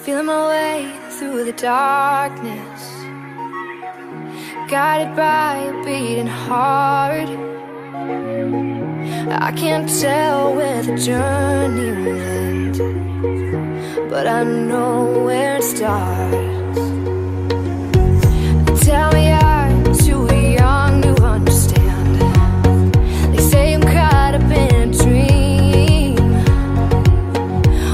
Feeling my way through the darkness, guided by a beating heart. I can't tell where the journey will end, but I know where it starts. Tell me I'm too young to understand. They say I'm caught up in a dream.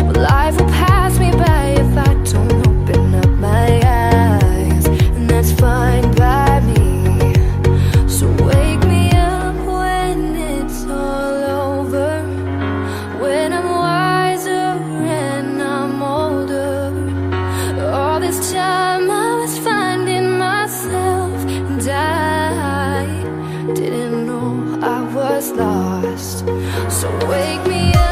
Well, life will pass me by if I don't open up my eyes, and that's fine by me. So wake me up when it's all over, when I'm wiser and I'm older. All this time I was finding myself, and I didn't know I was lost. So wake me up.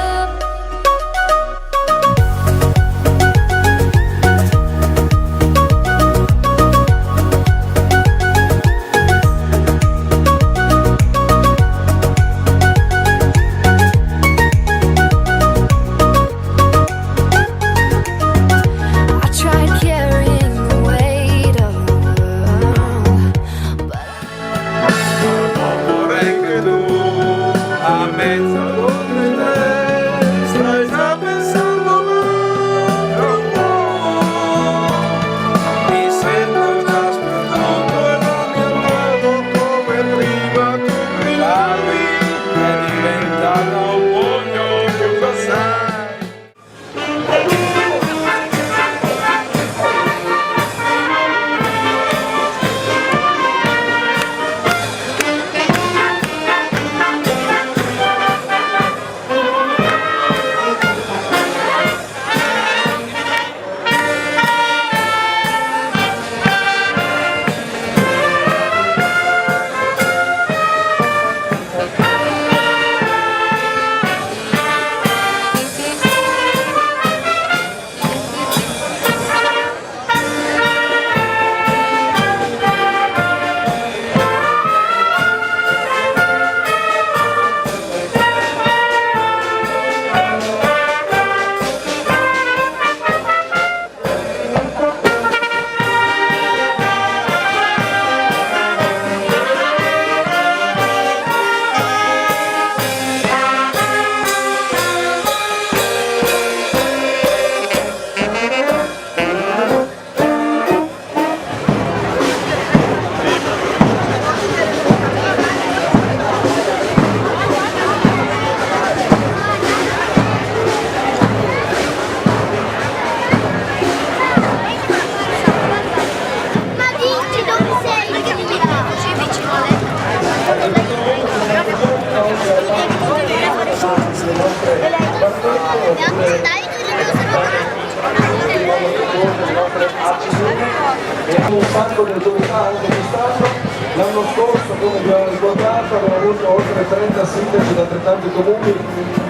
Un sacco di autorità anche quest'anno. L'anno scorso, come abbiamo ricordato, abbiamo avuto oltre 30 sindaci da altrettanti comuni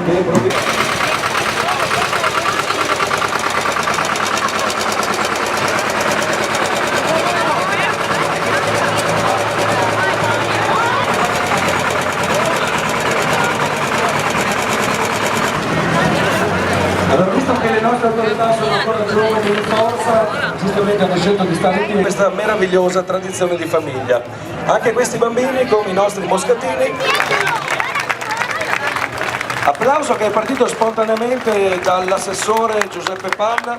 e province. Allora, visto che le nostre autorità sono ancora giovani in forza, giustamente hanno scelto di stare qui in questa meravigliosa tradizione di famiglia. Anche questi bambini, come i nostri moscatini. Applauso che è partito spontaneamente dall'assessore Giuseppe Panna.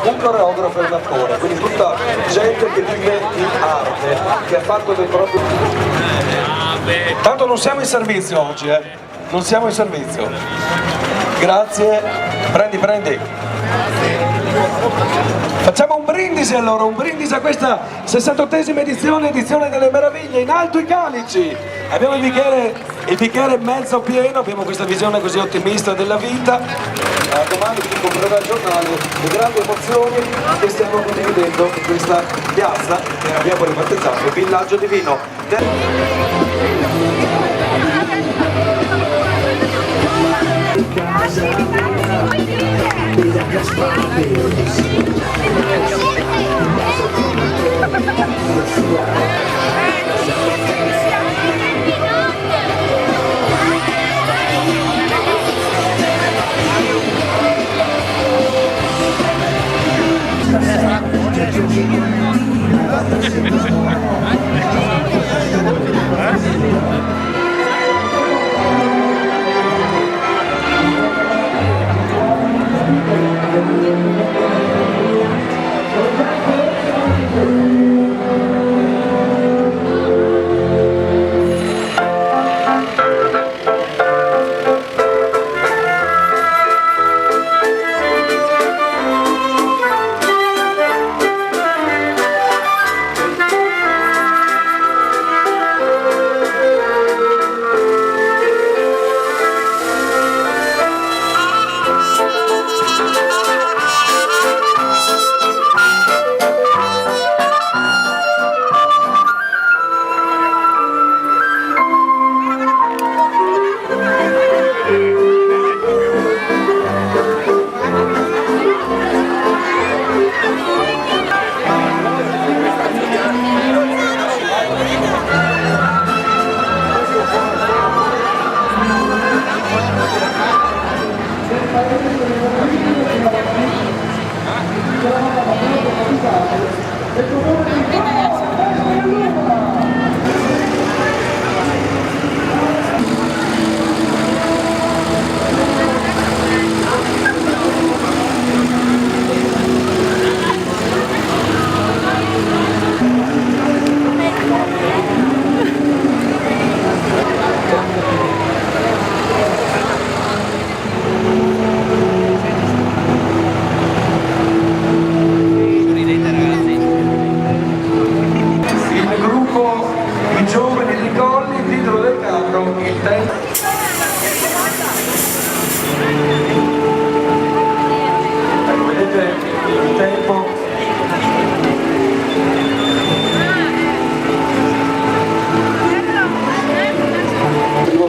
Un coreografo e un attore, quindi tutta gente che vive in arte, che ha fatto del proprio... Tanto non siamo in servizio oggi, non siamo in servizio. Grazie, prendi. Facciamo un brindisi allora, un brindisi a questa 68esima edizione delle meraviglie, in alto i calici. Abbiamo il bicchiere mezzo pieno, abbiamo questa visione così ottimista della vita. Domani vi comprerà il giornale, le grandi emozioni che stiamo condividendo in questa piazza che abbiamo ribattezzato Villaggio di Vino.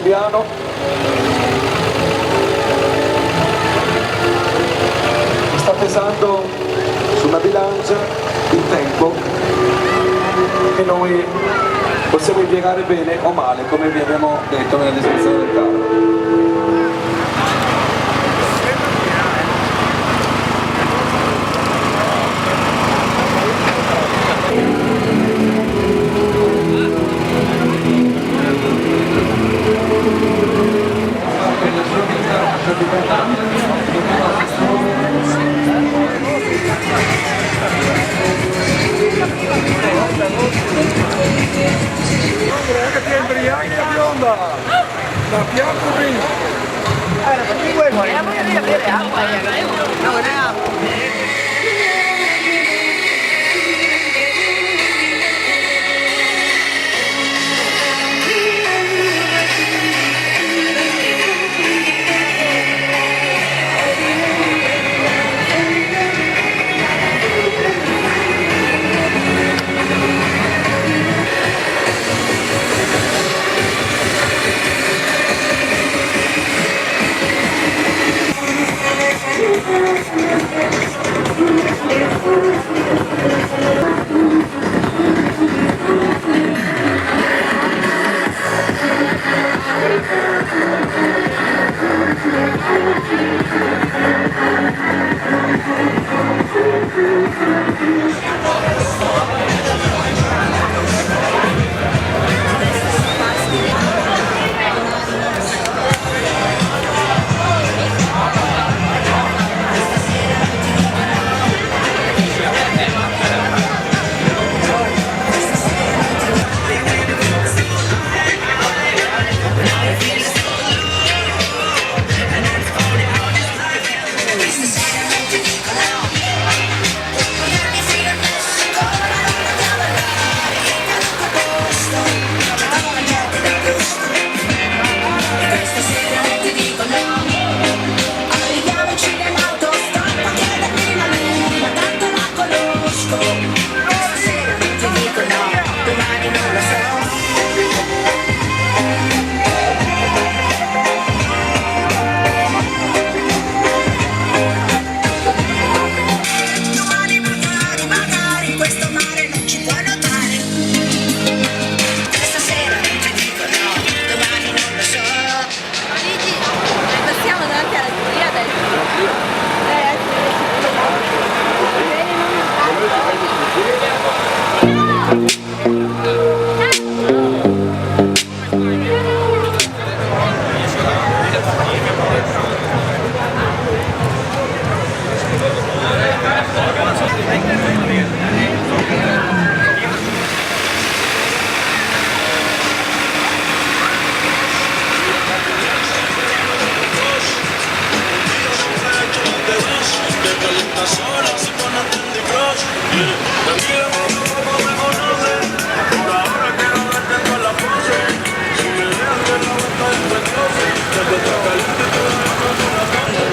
piano. Sta pesando su una bilancia il tempo e noi possiamo impiegare bene o male, come vi abbiamo detto nella descrizione del carro. La pianta prima.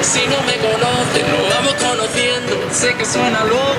Si no me conoces, nos vamos conociendo. Sé que suena loco.